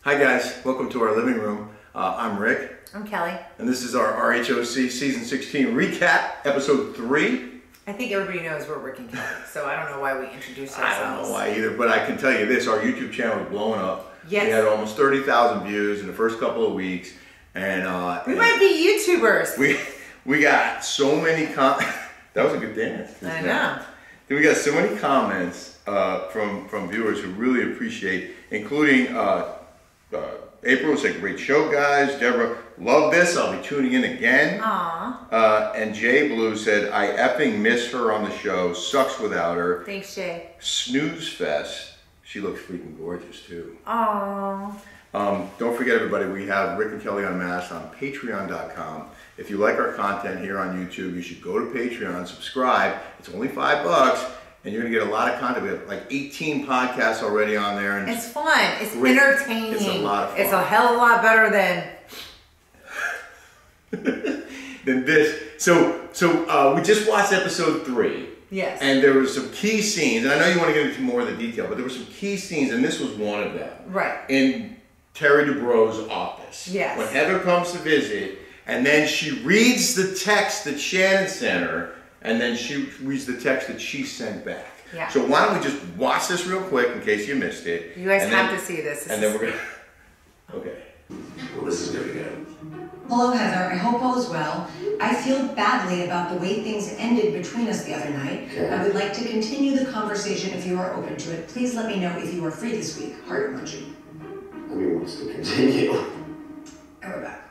Hi guys, welcome to our living room. I'm Rick. I'm Kelly. And this is our RHOC Season 16 recap, Episode 3. I think everybody knows we're Rick and Kelly, so I don't know why we introduced ourselves. I don't know why either, but I can tell you this, our YouTube channel is blowing up. Yes. We had almost 30,000 views in the first couple of weeks. And we might be YouTubers. We got so many comments. That was a good dance. I know. We got so many comments from viewers who really appreciate, including April said, great show, guys. Deborah, love this. I'll be tuning in again. Aww. And Jay Blue said, I effing miss her on the show. Sucks without her. Thanks, Jay. Snooze fest. She looks freaking gorgeous, too. Aww. Don't forget, everybody, we have Rick and Kelly Unmasked on Patreon.com. If you like our content here on YouTube, you should go to Patreon, subscribe. It's only $5. And you're going to get a lot of content. We have like 18 podcasts already on there. And it's fun. It's entertaining. It's a lot of fun. It's a hell of a lot better than this. So we just watched episode 3. Yes. And there were some key scenes. And I know you want to get into more of the detail, but there were some key scenes, and this was one of them. Right. In Terry Dubrow's office. Yes. When Heather comes to visit, and then she reads the text that Shannon sent her, and then she reads the text that she sent back. Yeah. So why don't we just watch this real quick in case you missed it. You guys have to see this. And then we're going to... Okay. Well, this is going to be good. Hello, Heather. I hope all is well. I feel badly about the way things ended between us the other night. Okay. I would like to continue the conversation if you are open to it. Please let me know if you are free this week. Heart emoji. Let me wants to continue. And we're back.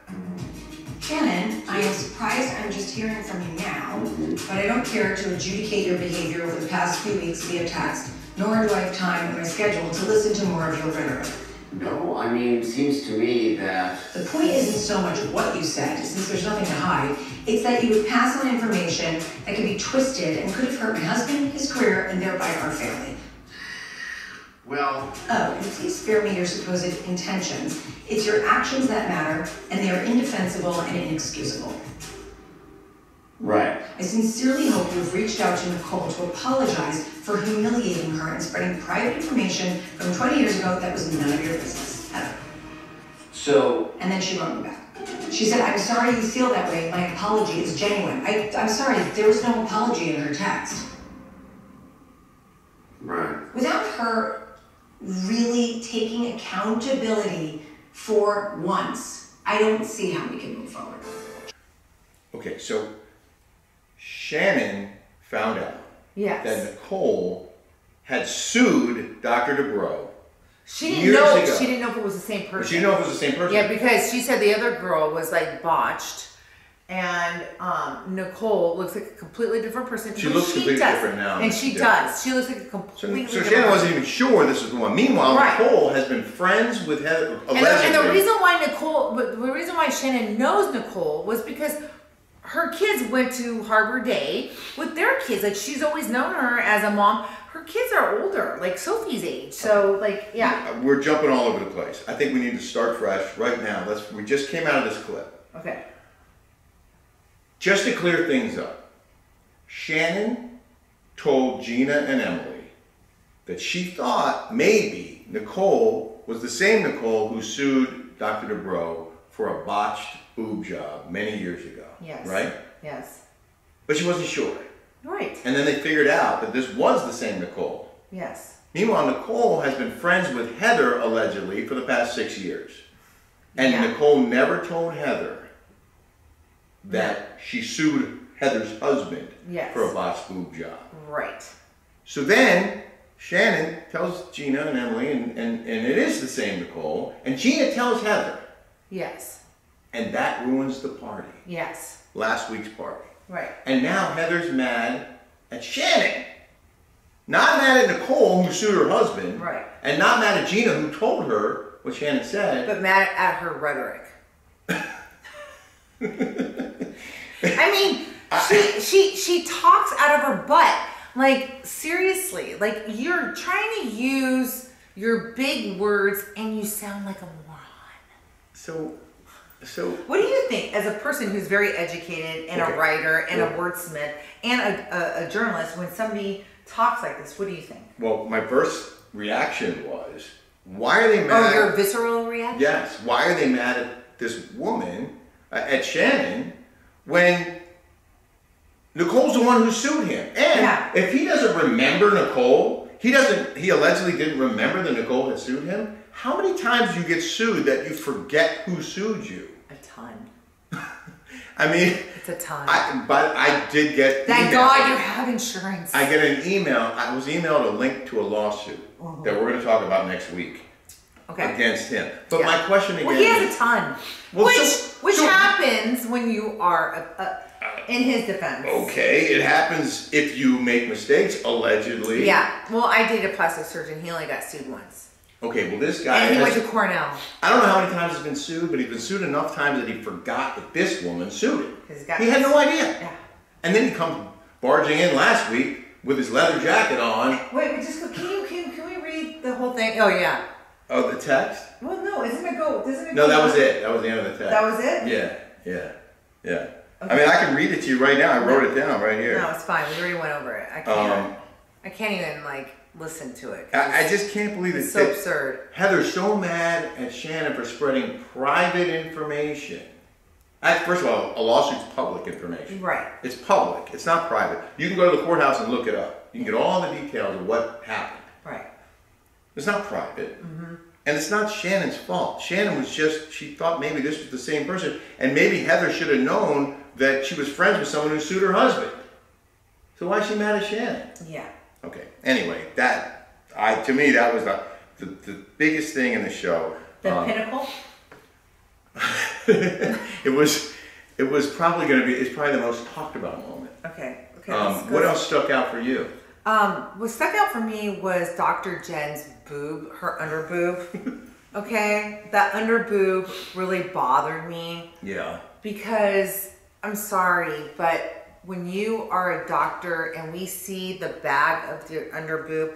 Shannon, I am surprised I'm just hearing from you now, but I don't care to adjudicate your behavior over the past few weeks via text, nor do I have time in my schedule to listen to more of your rhetoric. No, I mean, it seems to me that... The point isn't so much what you said, since there's nothing to hide. It's that you would pass on information that could be twisted and could have hurt my husband, his career, and thereby our family. Well... Oh, and please spare me your supposed intentions. It's your actions that matter, and they are indefensible and inexcusable. Right. I sincerely hope you've reached out to Nicole to apologize for humiliating her and spreading private information from 20 years ago that was none of your business. Heather. So... And then she wrote me back. She said, I'm sorry you feel that way. My apology is genuine. I'm sorry, there was no apology in her text. Right. Without her really taking accountability for once, I don't see how we can move forward. Okay, so Shannon found out that Nicole had sued Dr. Dubrow. She didn't know if it was the same person. She didn't know if it was the same person. Yeah, because she said the other girl was like botched, and Nicole looks like a completely different person. She looks completely different now. And she does. She looks like a completely different person. So Shannon wasn't even sure this was the one. Meanwhile, Nicole has been friends with Heather, allegedly. And the reason why Shannon knows Nicole was because her kids went to Harbor Day with their kids. Like, she's always known her as a mom. Her kids are older, like Sophie's age. So, like, yeah. We're jumping all over the place. I think we need to start fresh right now. We just came out of this clip. Okay. Just to clear things up, Shannon told Gina and Emily that she thought maybe Nicole was the same Nicole who sued Dr. Dubrow for a botched boob job many years ago. Yes. Right? Yes. But she wasn't sure. Right. And then they figured out that this was the same Nicole. Yes. Meanwhile, Nicole has been friends with Heather, allegedly, for the past 6 years. And Nicole never told Heather that she sued Heather's husband for a botched boob job. Right. So then Shannon tells Gina and Emily, and it is the same Nicole, and Gina tells Heather. Yes. And that ruins the party. Yes. Last week's party. Right. And now Heather's mad at Shannon. Not mad at Nicole, who sued her husband. Right. And not mad at Gina, who told her what Shannon said. But mad at her rhetoric. I mean, she talks out of her butt. Like, seriously. Like, you're trying to use your big words and you sound like a moron. So what do you think, as a person who's very educated and a writer and a wordsmith and a journalist, when somebody talks like this, what do you think? Well, my first reaction was, Why are they mad? Oh, your visceral reaction? Yes. Why are they mad at this woman, at Shannon, when Nicole's the one who sued him? And if he doesn't remember Nicole, he allegedly didn't remember that Nicole had sued him. How many times do you get sued that you forget who sued you? A ton. I mean, it's a ton. But I did get. Thank God you have insurance. I get an email. I was emailed a link to a lawsuit that we're going to talk about next week. Okay. Against him. But my question again. Well, he has a ton. Well, which happens when you are in his defense. Okay, it happens if you make mistakes, allegedly. Yeah. Well, I dated a plastic surgeon. He only got sued once. Okay, well this guy. And he went to Cornell. I don't know how many times he's been sued, but he's been sued enough times that he forgot that this woman sued him. He had no idea. Yeah. And then he comes barging in last week with his leather jacket on. Wait, can we read the whole thing? Oh yeah. Oh, the text? Well, no, doesn't it go? No, that was it. That was the end of the text. That was it? Yeah. Okay. I mean, I can read it to you right now. I wrote it down right here. No, it's fine. We already went over it. I can't even listen to it. I just can't believe it's so absurd. Heather's so mad at Shannon for spreading private information. First of all, a lawsuit's public information. Right. It's public. It's not private. You can go to the courthouse and look it up. You can get all the details of what happened. Right. It's not private. And it's not Shannon's fault. Shannon was she thought maybe this was the same person. And maybe Heather should have known that she was friends with someone who sued her husband. So why is she mad at Shannon? Yeah. Okay. Anyway, to me, that was the biggest thing in the show. The pinnacle? It was probably going to be, it's probably the most talked about moment. Okay. What else stuck out for you? What stuck out for me was Dr. Jen's boob, her under boob. Okay, that under boob really bothered me. Yeah. Because I'm sorry, but when you are a doctor and we see the bag of the under boob,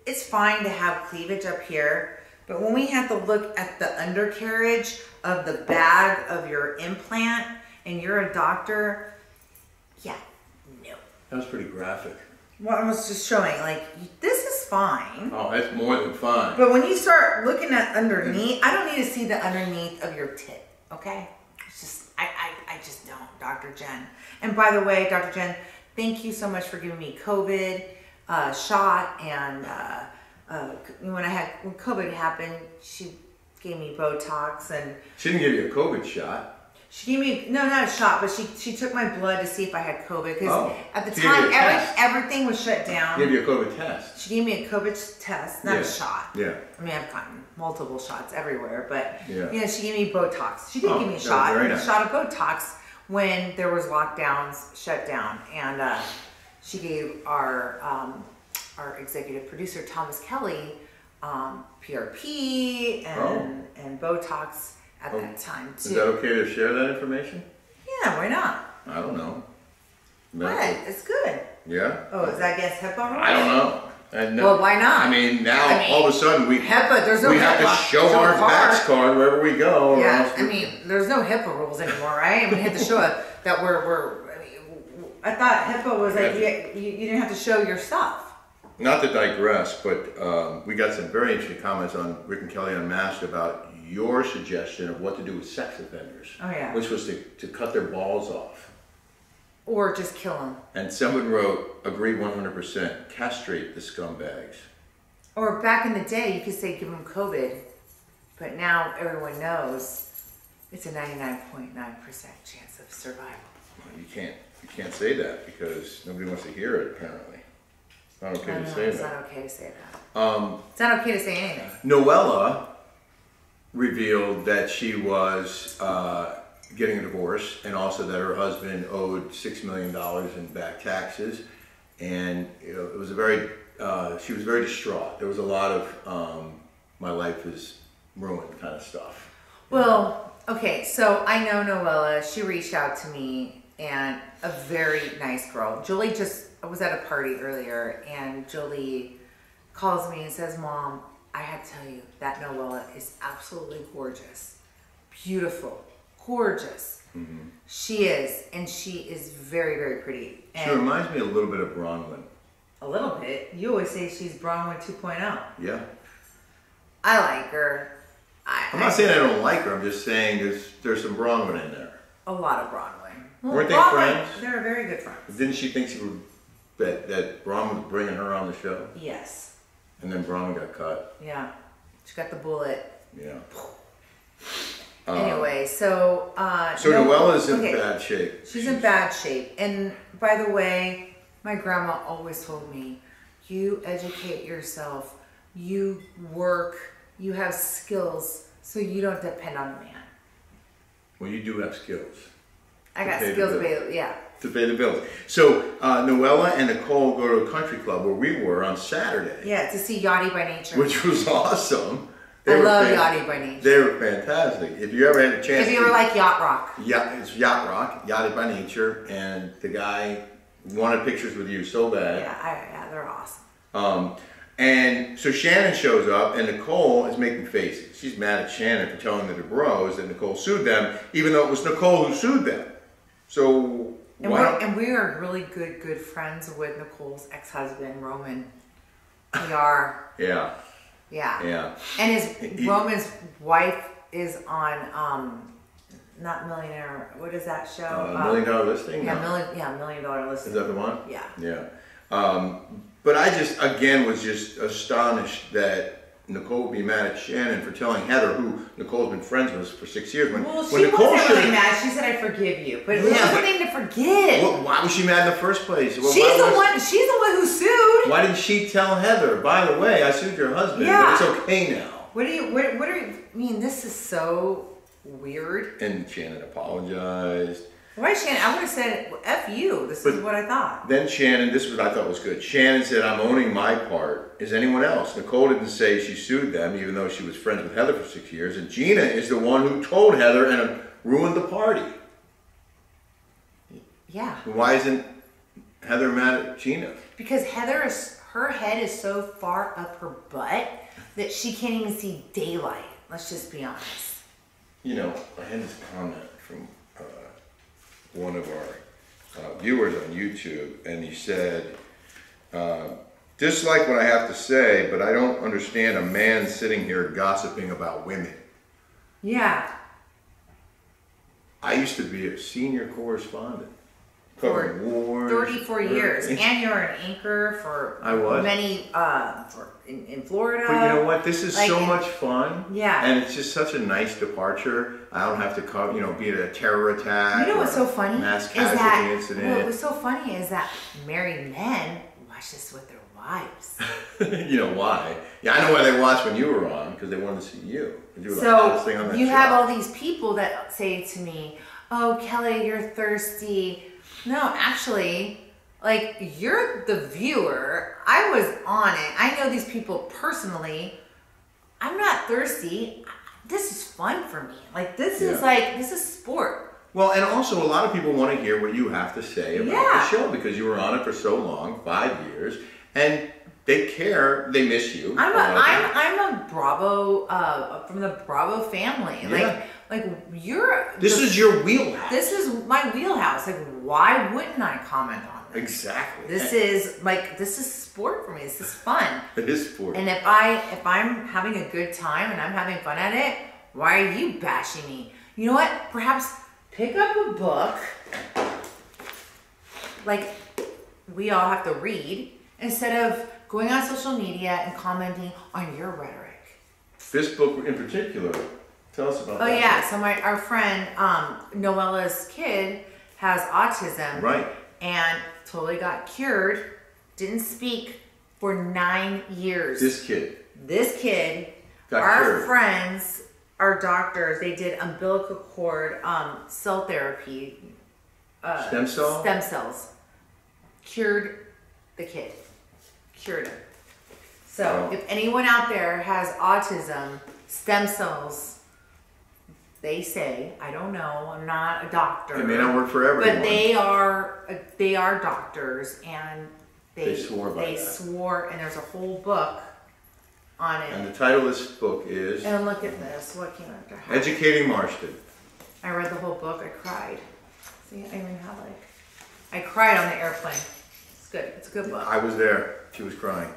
it's fine to have cleavage up here, but when we have to look at the undercarriage of the bag of your implant and you're a doctor, no. That was pretty graphic. Well, I was just showing, this is fine. Oh, that's more than fine. But when you start looking at underneath, I don't need to see the underneath of your tit, okay? It's just, I just don't, Dr. Jen. And by the way, Dr. Jen, thank you so much for giving me COVID shot. And when COVID happened, she gave me Botox and... She didn't give you a COVID shot. She gave me, no, not a shot, but she took my blood to see if I had COVID. Because at the time, everything was shut down. She gave you a COVID test. She gave me a COVID test, not a shot. Yeah. I mean, I've gotten multiple shots everywhere, but she gave me Botox. She did give me a shot. A shot of Botox when there was lockdowns, shut down. And she gave our executive producer, Thomas Kelly, PRP and Botox at that time too. Is that okay to share that information? Yeah, why not? I don't know. What? It's good. Yeah? Oh, is that against HIPAA rules? I don't know. Well, why not? I mean, all of a sudden HIPAA, there's no we have to show our fax card wherever we go. Yeah, I mean, there's no HIPAA rules anymore, right? I mean, we have to show that I thought HIPAA was you didn't have to show your stuff. Not to digress, but we got some very interesting comments on Rick and Kelly Unmasked about your suggestion of what to do with sex offenders. Oh, yeah. Which was to cut their balls off. Or just kill them. And someone wrote, agreed 100%, castrate the scumbags. Or back in the day, you could say give them COVID, but now everyone knows it's a 99.9% chance of survival. Well, you can't say that because nobody wants to hear it, apparently. It's not okay to say that. It's not okay to say that. It's not okay to say anything. Noella revealed that she was getting a divorce and also that her husband owed $6 million in back taxes. And it was she was very distraught. There was a lot of my life is ruined kind of stuff. Well, okay, so I know Noella. She reached out to me, and a very nice girl. Julie I was at a party earlier, and Julie calls me and says, Mom, I have to tell you, that Noella is absolutely gorgeous. Beautiful. Gorgeous. Mm-hmm. She is, and she is very, very pretty. And she reminds me a little bit of Bronwyn. A little bit. You always say she's Bronwyn 2.0. Yeah. I like her. I'm not saying I don't like her. I'm just saying there's some Bronwyn in there. A lot of Bronwyn. Well, Weren't they Bronwyn, friends? They were very good friends. Didn't she think that Bronwyn was bringing her on the show? Yes. And then Bronwyn got cut. Yeah. She got the bullet. Yeah. Anyway, so Noella's in bad shape. She's in bad shape. And by the way, my grandma always told me, you educate yourself, you work, you have skills, so you don't depend on a man. Well, you do have skills. I got skills to pay, yeah. To pay the bills. So Noella and Nicole go to a country club where we were on Saturday. Yeah, to see Yachty by Nature. Which was awesome. I love Yachty by Nature. They were fantastic. If you ever had a chance. If you ever like Yacht Rock. Yeah, it's Yacht Rock, Yachty by Nature, and the guy wanted pictures with you so bad. Yeah, they're awesome. And so Shannon shows up, and Nicole is making faces. She's mad at Shannon for telling the Dubrows that Nicole sued them, even though it was Nicole who sued them. So and we are really good friends with Nicole's ex-husband, Roman. We are. Yeah. Yeah. Yeah. And Roman's wife is on not Millionaire. What is that show? $1 Million Listing. Yeah, no. $1 Million Listing. Is that the one? Yeah. Yeah. But I just again was just astonished that Nicole would be mad at Shannon for telling Heather, who Nicole's been friends with for 6 years. She Nicole wasn't really mad. She said, "I forgive you," but there's nothing to forgive. Well, why was she mad in the first place? Well, she's the one who sued. Why didn't she tell Heather? By the way, I sued your husband. Yeah. But it's okay now. What do you mean? This is so weird. And Shannon apologized. Why Shannon? I would have said, F you. This is what I thought. Then Shannon, this is what I thought was good. Shannon said, I'm owning my part. Is anyone else? Nicole didn't say she sued them, even though she was friends with Heather for 6 years. And Gina is the one who told Heather and ruined the party. Yeah. Why isn't Heather mad at Gina? Because her head is so far up her butt that she can't even see daylight. Let's just be honest. You know, I had this comment from one of our viewers on YouTube, and he said, dislike what I have to say, but I don't understand a man sitting here gossiping about women. Yeah. I used to be a senior correspondent. For wars, 34 years. And you're an anchor for many, in Florida. But you know what? This is so much fun. Yeah. And it's just such a nice departure. I don't have to, be at a terror attack. You know what's so funny? Mass casualty incident. What was so funny is that married men watch this with their wives. You know why? Yeah, I know why they watched when you were on, because they wanted to see you. You were the so hottest thing on that you show. have all these people that say to me, oh, Kelly, you're thirsty. No, actually, like, you're the viewer. I was on it. I know these people personally. I'm not thirsty. This is fun for me. Like, this is sport. Well, and also a lot of people want to hear what you have to say about the show, because you were on it for so long, 5 years, and they care. They miss you. I'm a Bravo from the Bravo family. Yeah. Like This is your wheelhouse. This is my wheelhouse. Like, why wouldn't I comment on this? Exactly. This is sport for me. This is fun. It is sport. And if I'm having a good time and I'm having fun at it, why are you bashing me? You know what? Perhaps pick up a book, like we all have to read, instead of going on social media and commenting on your rhetoric. This book in particular, tell us about that. Oh yeah, so our friend Noella's kid has autism. Right. And totally got cured, didn't speak for 9 years. This kid got our cured. Friends, our doctors, they did umbilical cord cell therapy. Stem cells. Cured the kid. Cured him. So if anyone out there has autism, stem cells, they say, I don't know, I'm not a doctor. It may not work for everyone. But they are doctors, and they swore by that. Swore, and there's a whole book on it. And the title of this book is? And look at this, what came after? Educating Marston. I read the whole book, I cried. See, I even have I cried on the airplane. good. It's a good book. I was there. She was crying.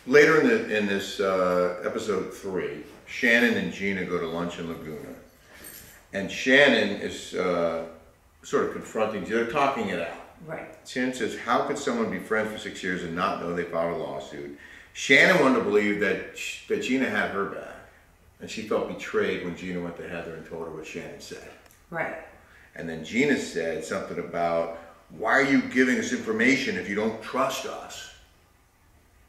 Later in this episode 3, Shannon and Gina go to lunch in Laguna. And Shannon is sort of confronting, they're talking it out. Right. Shannon says, how could someone be friends for 6 years and not know they filed a lawsuit? Shannon wanted to believe that Gina had her back. And she felt betrayed when Gina went to Heather and told her what Shannon said. Right. And then Gina said something about, why are you giving us information if you don't trust us?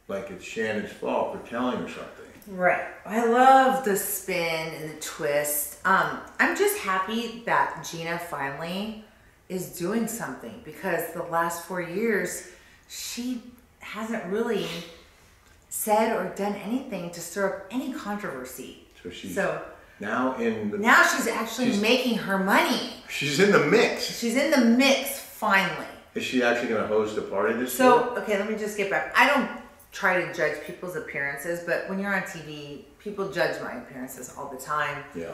Like it's Shannon's fault for telling her something. Right. I love the spin and the twist. I'm just happy that Gina finally is doing something, because the last 4 years, she hasn't really said or done anything to stir up any controversy. So she's now she's actually she's making her money. She's in the mix. She's in the mix finally. Is she actually going to host a party this year? So, okay, let me just get back. I don't try to judge people's appearances, but when you're on TV, people judge my appearances all the time. Yeah.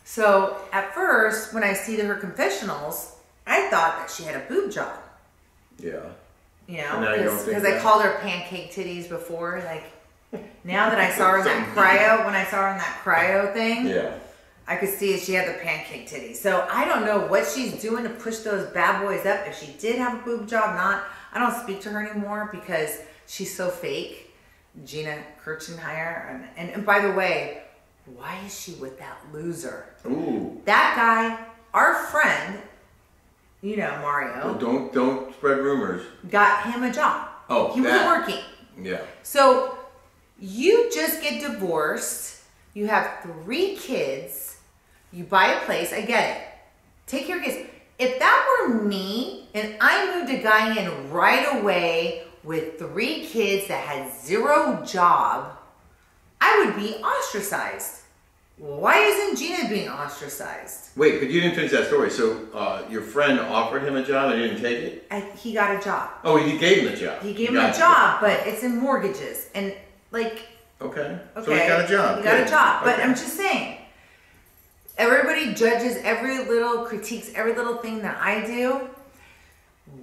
So, at first, when I see her confessionals, I thought that she had a boob job. Yeah. You know, because I called her pancake titties before. Like, now that I saw her in that cryo, when I saw her in that cryo thing, yeah, I could see she had the pancake titties. So I don't know what she's doing to push those bad boys up. If she did have a boob job, not. I don't speak to her anymore because she's so fake. Gina Kirchenheimer. And by the way, why is she with that loser? Ooh. That guy, our friend, you know, Mario. Don't spread rumors. Got him a job. Oh, he wasn't working. Yeah. So you just get divorced. You have 3 kids. You buy a place. I get it. Take care of kids. If that were me and I moved a guy in right away with 3 kids that had 0 job, I would be ostracized. Why isn't Gina being ostracized? Wait, but you didn't finish that story. So your friend offered him a job and he didn't take it? He got a job. Oh, he gave him the job. He gave him a job, but it's in mortgages. And like... Okay. So he got a job. He got a job. But I'm just saying, everybody judges critiques every little thing that I do.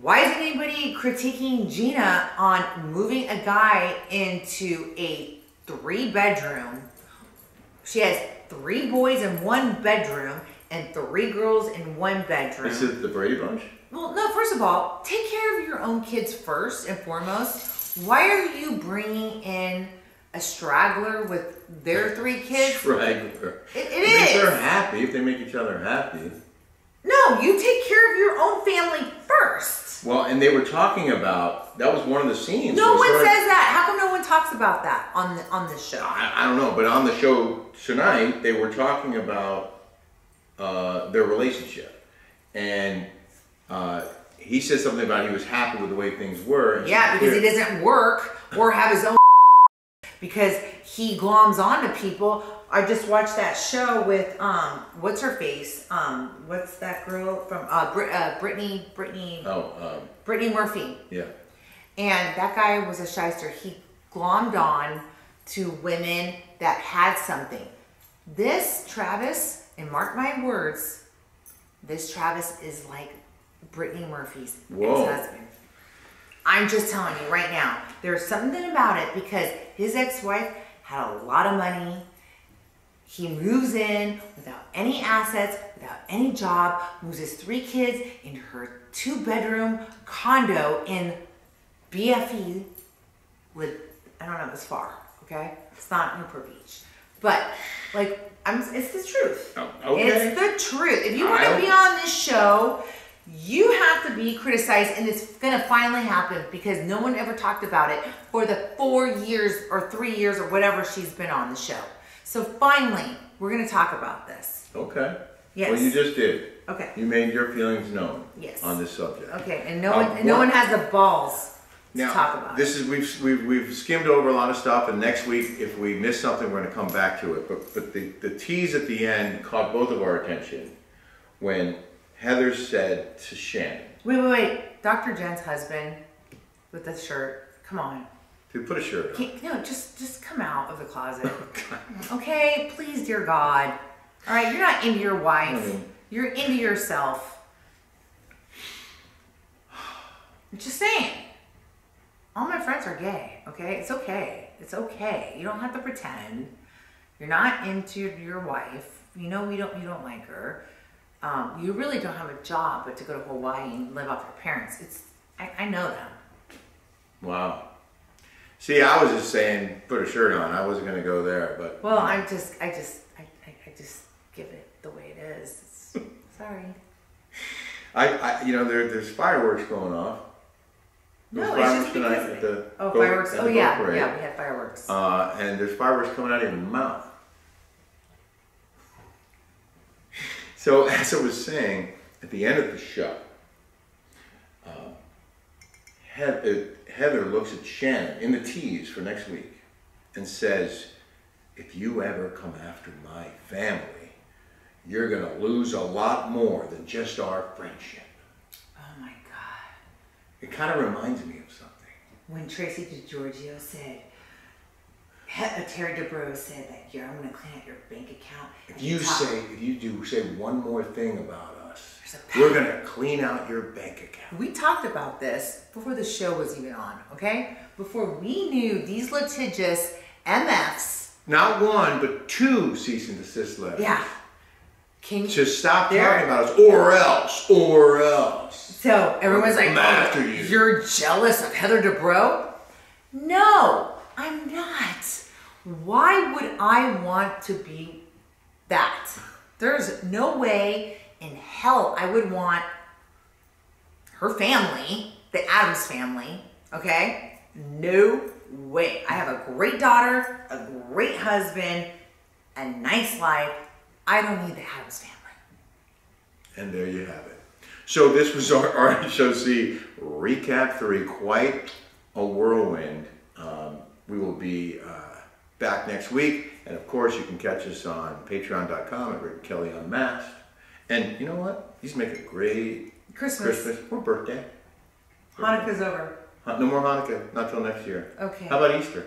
Why isn't anybody critiquing Gina on moving a guy into a 3-bedroom? She has 3 boys in 1 bedroom and 3 girls in 1 bedroom. This is the Brady Bunch? Well, no, first of all, take care of your own kids first and foremost. Why are you bringing in a straggler with their 3 kids? Straggler. It is. If they're happy, if they make each other happy. No, you take care of your own family first. Well, and they were talking about, that was one of the scenes. No one says that. How come no one talks about that on this show? I don't know, but on the show tonight, they were talking about their relationship. And he said something about he was happy with the way things were. Yeah, because he doesn't work or have his own because he gloms on to people. I just watched that show with what's her face? What's that girl from Brittany Murphy. Yeah. And that guy was a shyster. He glommed on to women that had something. This Travis, and mark my words, this Travis is like Brittany Murphy's ex-husband. I'm just telling you right now, there's something about it because his ex-wife had a lot of money. He moves in without any assets, without any job, moves his 3 kids into her 2-bedroom condo in BFE. I don't know, it's far, okay? It's not Newport Beach. But, like, it's the truth. Oh, okay. It's the truth. If you want to be on this show, you have to be criticized, and it's going to finally happen because no one ever talked about it for the 4 years or 3 years or whatever she's been on the show. So finally, we're going to talk about this. Okay. Yes. Well, you just did. Okay. You made your feelings known. Yes. On this subject. Okay, and no one has the balls to talk about this is we've skimmed over a lot of stuff, and next week, if we miss something, we're going to come back to it. But the tease at the end caught both of our attention when Heather said to Shannon. Wait. Dr. Jen's husband with the shirt. Come on. Dude, put a shirt on. No, just come out of the closet. Okay, please, dear God. All right, you're not into your wife. You're into yourself. I'm just saying. All my friends are gay, okay? It's okay. It's okay. You don't have to pretend. You're not into your wife. You know you don't like her. You really don't have a job but to go to Hawaii and live off your parents. I know them. Wow. See, I was just saying, put a shirt on. I wasn't going to go there, but. Well, I just give it the way it is. Sorry. There's fireworks going off. No, it's just tonight because at the fireworks. at the boat Yeah, parade. yeah, we had fireworks. And there's fireworks coming out of your mouth. So as I was saying, at the end of the show, Heather looks at Shannon in the tease for next week and says, if you ever come after my family, you're going to lose a lot more than just our friendship. Oh my God. It kind of reminds me of something. When Tracy DiGiorgio said, Terry Dubrow said that I'm going to clean out your bank account. If you say one more thing about us, we're going to clean out your bank account. We talked about this before the show was even on, okay? Before we knew these litigious MFs. Not one, but 2 cease and desist letters. Yeah. Just stop talking about us, or else. So everyone's like, after you. You're jealous of Heather Dubrow? No, I'm not. Why would I want to be that? There's no way in hell I would want her family, the Addams family, okay? No way. I have a great daughter, a great husband, a nice life. I don't need the Addams family. And there you have it. So this was our RHOC Recap 3, quite a whirlwind. We will be back next week. And of course, you can catch us on patreon.com at Rick Kelly Unmasked. And you know what? He's making a great Christmas or birthday. Hanukkah's over. No more Hanukkah, not till next year. Okay. How about Easter?